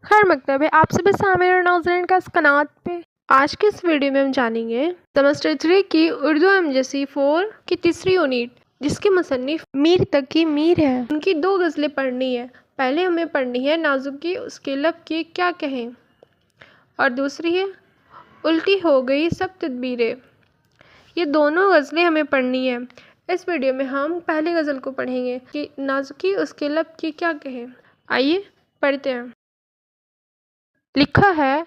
خیر مکتب ہے آپ سب سامعین اور ناظرین کا اس قنات پہ۔ آج کے اس ویڈیو میں ہم جانیں گے سیمسٹر 3 کی اردو MJC 4 کی تیسری یونٹ جس کے مصنف میر تقی میر ہے۔ ان کی 2 غزلیں پڑھنی ہے۔ پہلے ہمیں پڑھنی ہے نازکی اس کے لب کی کیا کہیں، اور دوسری ہے الٹی ہو گئی سب تدبیریں۔ یہ دونوں غزلیں ہمیں پڑھنی ہے۔ اس ویڈیو میں ہم پہلی غزل کو پڑھیں گے کہ نازکی اس کے لب کی کیا کہیں۔ آئیے پڑھتے ہیں۔ لکھا ہے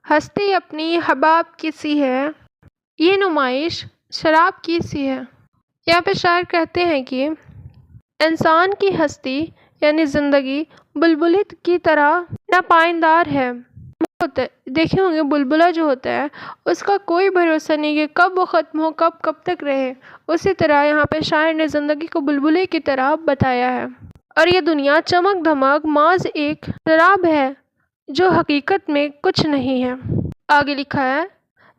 ہستی اپنی حباب کی سی ہے، یہ نمائش شراب کی سی ہے۔ یہاں پہ شاعر کہتے ہیں کہ انسان کی ہستی یعنی زندگی بلبلے کی طرح ناپائیدار ہے۔ دیکھے ہوں گے بلبلہ جو ہوتا ہے اس کا کوئی بھروسہ نہیں کہ کب وہ ختم ہو، کب تک رہے۔ اسی طرح یہاں پہ شاعر نے زندگی کو بلبلے کی طرح بتایا ہے، اور یہ دنیا چمک دھمک محض ایک شراب ہے جو حقیقت میں کچھ نہیں ہے۔ آگے لکھا ہے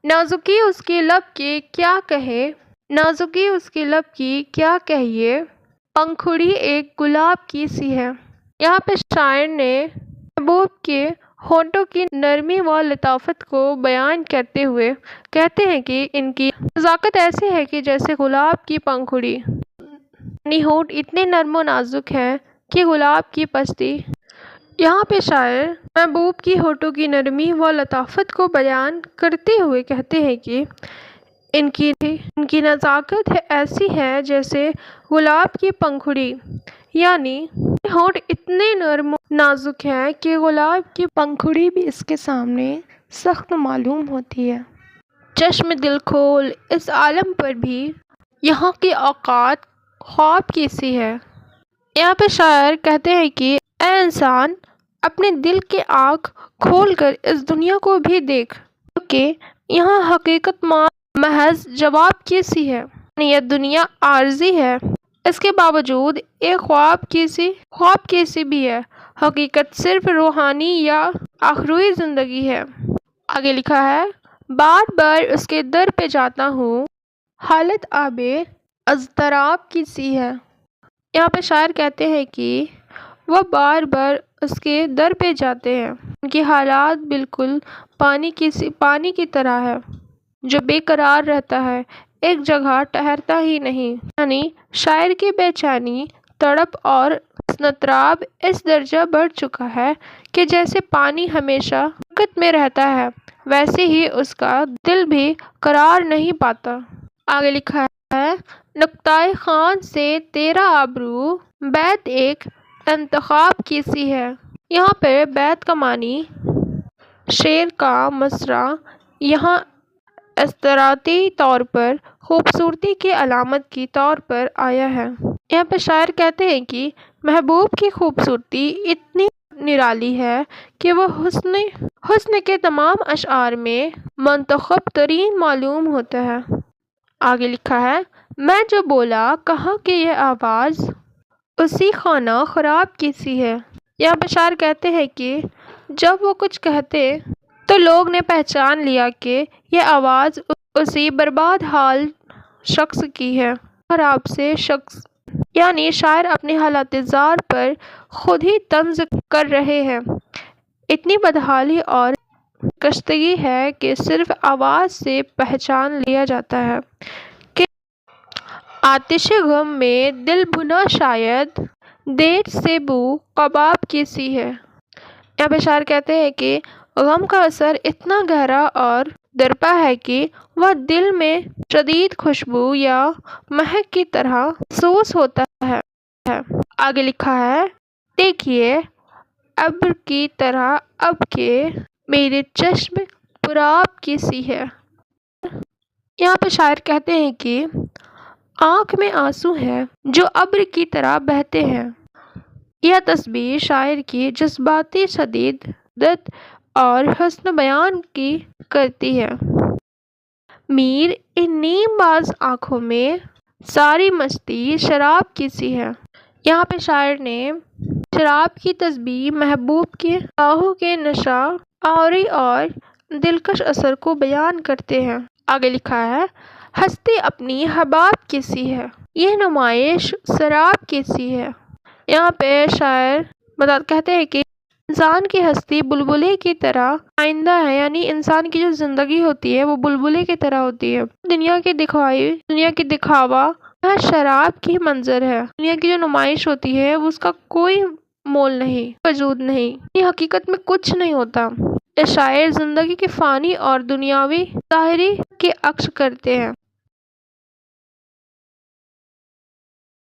نازکی اس کے لب کی کیا کہے، نازکی اس کے لب کی کیا کہیے، پنکھڑی ایک گلاب کی سی ہے۔ یہاں پہ شاعر نے محبوب کے ہونٹوں کی نرمی و لطافت کو بیان کرتے ہوئے کہتے ہیں کہ ان کی نزاکت ایسی ہے کہ جیسے گلاب کی پنکھڑی، یعنی ہونٹ اتنے نرم و نازک ہیں کہ گلاب کی پستی۔ یہاں پہ شاعر محبوب کی ہونٹوں کی نرمی و لطافت کو بیان کرتے ہوئے کہتے ہیں کہ ان کی نزاکت ایسی ہے جیسے گلاب کی پنکھڑی، یعنی ہونٹ اتنے نرم و نازک ہیں کہ گلاب کی پنکھڑی بھی اس کے سامنے سخت معلوم ہوتی ہے۔ چشم دل کھول اس عالم پر بھی یہاں کی اوقات خواب کی سی ہے۔ یہاں پہ شاعر کہتے ہیں کہ اے انسان اپنے دل کے آنکھ کھول کر اس دنیا کو بھی دیکھ، کیونکہ یہاں حقیقت محض جواب کی سی ہے، یعنی یہ دنیا عارضی ہے، اس کے باوجود ایک خواب کی سی بھی ہے۔ حقیقت صرف روحانی یا آخروی زندگی ہے۔ آگے لکھا ہے بار بار اس کے در پہ جاتا ہوں، حالت آب اضطراب کی سی ہے۔ یہاں پہ شاعر کہتے ہیں کہ وہ بار بار اس کے در پہ جاتے ہیں، ان کی حالات بالکل پانی کی طرح ہے جو بے قرار رہتا ہے، ایک جگہ ٹھہرتا ہی نہیں۔ یعنی شاعر کی بے چینی، تڑپ اور اضطراب اس درجہ بڑھ چکا ہے کہ جیسے پانی ہمیشہ حرکت میں رہتا ہے ویسے ہی اس کا دل بھی قرار نہیں پاتا۔ آگے لکھا ہے نقطۂ خوان سے تیرا آبرو، بیت ایک انتخاب کی سی ہے۔ یہاں پر بیت کا معنی شعر کا مصرع یہاں استعاراتی طور پر خوبصورتی کی علامت کے طور پر آیا ہے۔ یہاں پر شاعر کہتے ہیں کہ محبوب کی خوبصورتی اتنی نرالی ہے کہ وہ حسن کے تمام اشعار میں منتخب ترین معلوم ہوتا ہے۔ آگے لکھا ہے میں جو بولا کہاں کہ یہ آواز اسی خانہ خراب کی سی ہے۔ یہاں پہ شاعر کہتے ہیں کہ جب وہ کچھ کہتے تو لوگ نے پہچان لیا کہ یہ آواز اسی برباد حال شخص کی ہے، خراب سے شخص، یعنی شاعر اپنے حالات زار پر خود ہی طنز کر رہے ہیں۔ اتنی بدحالی اور کشتگی ہے کہ صرف آواز سے پہچان لیا جاتا ہے کہ آتش غم میں دل بھنا شاید دیر سے بو کباب کی سی ہے۔ یہاں پہ شاعر کہتے ہیں کہ غم کا اثر اتنا گہرا اور درپا ہے کہ وہ دل میں شدید خوشبو یا مہک کی طرح محسوس ہوتا ہے۔ آگے لکھا ہے دیکھیے ابر کی طرح اب کے میرے چشم پرآب کی سی ہے۔ یہاں پہ شاعر کہتے ہیں کہ آنکھ میں آنسو ہیں جو ابر کی طرح بہتے ہیں۔ یہ تشبیہ شاعر کی جذباتی شدت اور حسن بیان کی کرتی ہے۔ میر ان نیم باز آنکھوں میں ساری مستی شراب کی سی ہے۔ یہاں پہ شاعر نے شراب کی تشبیہ محبوب کے آہوں کے نشہ آوری اور دلکش اثر کو بیان کرتے ہیں۔ آگے لکھا ہے ہستی اپنی حباب کی سی ہے، یہ نمائش شراب کی سی ہے۔ یہاں پہ شاعر کہتے ہیں کہ انسان کی ہستی بلبلے کی طرح آئندہ ہے، یعنی انسان کی جو زندگی ہوتی ہے وہ بلبلے کی طرح ہوتی ہے۔ دنیا کی دکھاوا یا شراب کی منظر ہے۔ دنیا کی جو نمائش ہوتی ہے اس کا کوئی مول نہیں، وجود نہیں، یہ حقیقت میں کچھ نہیں ہوتا۔ یہ شاعر زندگی کے فانی اور دنیاوی ظاہری کے عکس کرتے ہیں۔